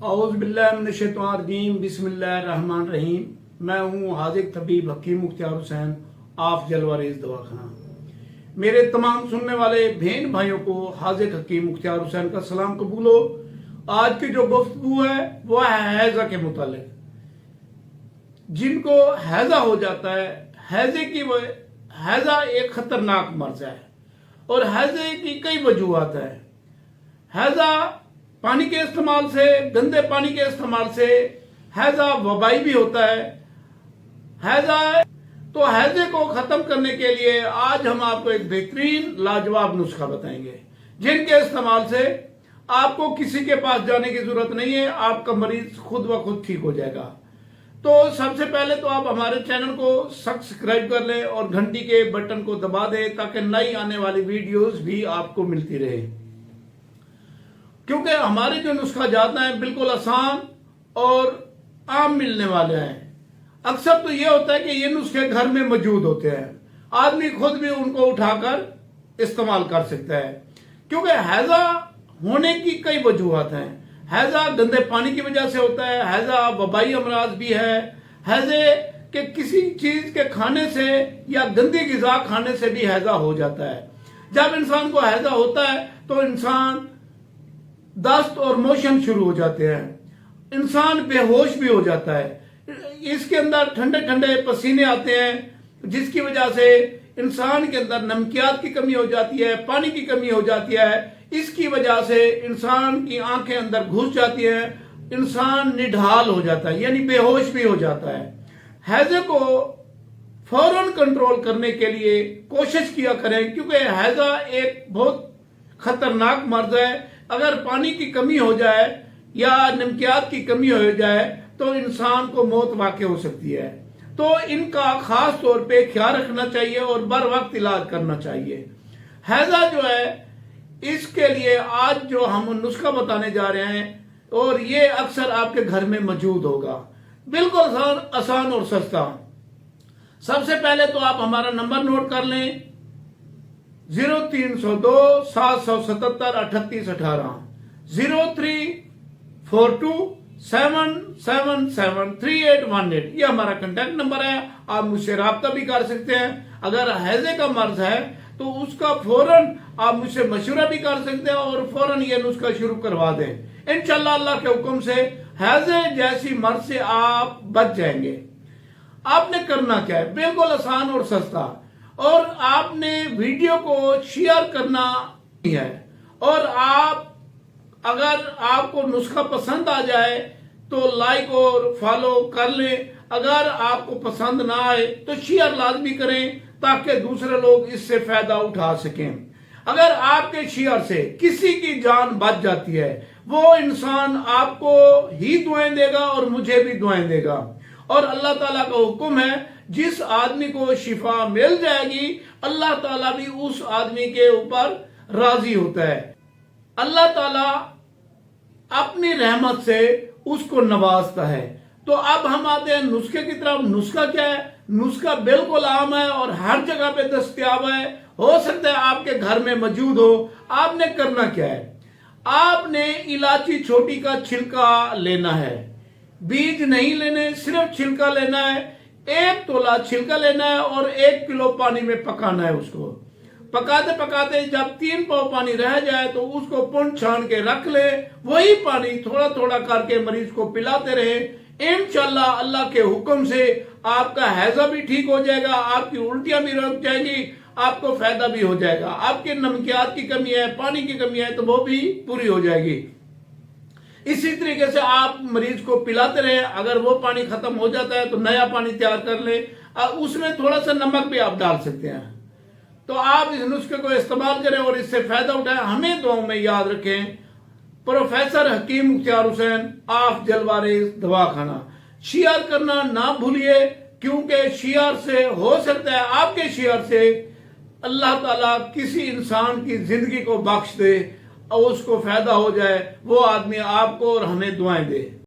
औज़ बिल्लाहि मिनश शैतानिर रजीम बिस्मिल्लाहिर रहमानिर रहीम। मैं हूँ हाज़िक तबीब हकीम मुख्तियार हुसैन ऑफ जलवारेज दवाखाना। मेरे तमाम सुनने वाले बहन भाइयों को हाज़िक हकीम मुख्तियार हुसैन का सलाम कबूल हो। आज की जो गुफ्तगू है वह है हैज़ा के मुतालिक। जिनको हैज़ा हो जाता है, हैज़ा एक खतरनाक मर्ज है और हैज़े की कई वजूहात है। हैज़ा पानी के इस्तेमाल से, गंदे पानी के इस्तेमाल से हैज़ा वबाई भी होता है। हैज़े को खत्म करने के लिए आज हम आपको एक बेहतरीन लाजवाब नुस्खा बताएंगे, जिनके इस्तेमाल से आपको किसी के पास जाने की जरूरत नहीं है। आपका मरीज खुद ब खुद ठीक हो जाएगा। तो सबसे पहले तो आप हमारे चैनल को सब्सक्राइब कर लें और घंटी के बटन को दबा दें ताकि नई आने वाली वीडियोस भी आपको मिलती रहे, क्योंकि हमारे जो नुस्खा जाते हैं बिल्कुल आसान और आम मिलने वाले हैं। अक्सर तो ये होता है कि ये नुस्खे घर में मौजूद होते हैं, आदमी खुद भी उनको उठाकर इस्तेमाल कर सकता है। क्योंकि हैज़ा होने की कई वजूहत हैं। हैज़ा गंदे पानी की वजह से होता है, हैज़ा वबाई अमराज भी है, हैज़े के किसी चीज के खाने से या गंदी ग़िज़ा खाने से भी हैज़ा हो जाता है। जब इंसान को हैज़ा होता है तो इंसान दस्त और मोशन शुरू हो जाते हैं, इंसान बेहोश भी हो जाता है। इसके अंदर ठंडे ठंडे पसीने आते हैं, जिसकी वजह से इंसान के अंदर नमकियात की कमी हो जाती है, पानी की कमी हो जाती है। इसकी वजह से इंसान की आंखें अंदर घुस जाती हैं, इंसान निढाल हो जाता है यानी बेहोश भी हो जाता है। हैज़े को फौरन कंट्रोल करने के लिए कोशिश किया करें, क्योंकि हैज़ा एक बहुत खतरनाक मर्ज है। अगर पानी की कमी हो जाए या नमकियात की कमी हो जाए तो इंसान को मौत वाक़ई हो सकती है। तो इनका खास तौर पे ख्याल रखना चाहिए और बर वक्त इलाज करना चाहिए। हैज़ा जो है, इसके लिए आज जो हम नुस्खा बताने जा रहे हैं और ये अक्सर आपके घर में मौजूद होगा, बिल्कुल आसान और सस्ता। सबसे पहले तो आप हमारा नंबर नोट कर लें, 0302 777 3818, 0342 777 3818। ये हमारा कांटेक्ट नंबर है। आप मुझसे राब्ता भी कर सकते हैं। अगर हैज़े का मर्ज है तो उसका फौरन आप मुझसे मशवरा भी कर सकते हैं और फौरन ये नुस्खा शुरू करवा दें। इंशाअल्लाह अल्लाह के हुक्म से हैज़े जैसी मर्ज से आप बच जाएंगे। आपने करना क्या है, बिल्कुल आसान और सस्ता, और आपने वीडियो को शेयर करना है। और आप अगर आपको नुस्खा पसंद आ जाए तो लाइक और फॉलो कर लें। अगर आपको पसंद ना आए तो शेयर लाजमी करें ताकि दूसरे लोग इससे फायदा उठा सकें। अगर आपके शेयर से किसी की जान बच जाती है, वो इंसान आपको ही दुआएं देगा और मुझे भी दुआएं देगा। और अल्लाह ताला का हुक्म है, जिस आदमी को शिफा मिल जाएगी अल्लाह ताला भी उस आदमी के ऊपर राजी होता है। अल्लाह ताला अपनी रहमत से उसको नवाजता है। तो अब हम आते हैं नुस्खे की तरफ। नुस्खा क्या है? नुस्खा बिल्कुल आम है और हर जगह पे दस्तयाब है। हो सकता है आपके घर में मौजूद हो। आपने करना क्या है, आपने इलायची छोटी का छिलका लेना है, बीज नहीं लेने, सिर्फ छिलका लेना है। 1 तोला छिलका लेना है और 1 किलो पानी में पकाना है। उसको पकाते पकाते जब 3 पाव पानी रह जाए तो उसको पुन छान के रख ले। वही पानी थोड़ा थोड़ा करके मरीज को पिलाते रहे। इंशाअल्लाह अल्लाह के हुक्म से आपका हैज़ा भी ठीक हो जाएगा, आपकी उल्टियां भी रुक जाएंगी, आपको फायदा भी हो जाएगा। आपके नमकियात की कमी है, पानी की कमी है तो वो भी पूरी हो जाएगी। इसी तरीके से आप मरीज को पिलाते रहे। अगर वो पानी खत्म हो जाता है तो नया पानी तैयार कर ले, उसमें थोड़ा सा नमक भी आप डाल सकते हैं। तो आप इस नुस्खे को इस्तेमाल करें और इससे फायदा उठाएं। हमें दुआओं में याद रखें। Professor Hakim Mukhtiar Hussain of जलवारेज दवाखाना। शेयर करना ना भूलिए, क्योंकि शेयर से हो सकता है, आपके शेयर से अल्लाह ताला किसी इंसान की जिंदगी को बख्श दे और उसको फायदा हो जाए, वो आदमी आपको और हमें दुआएं दे।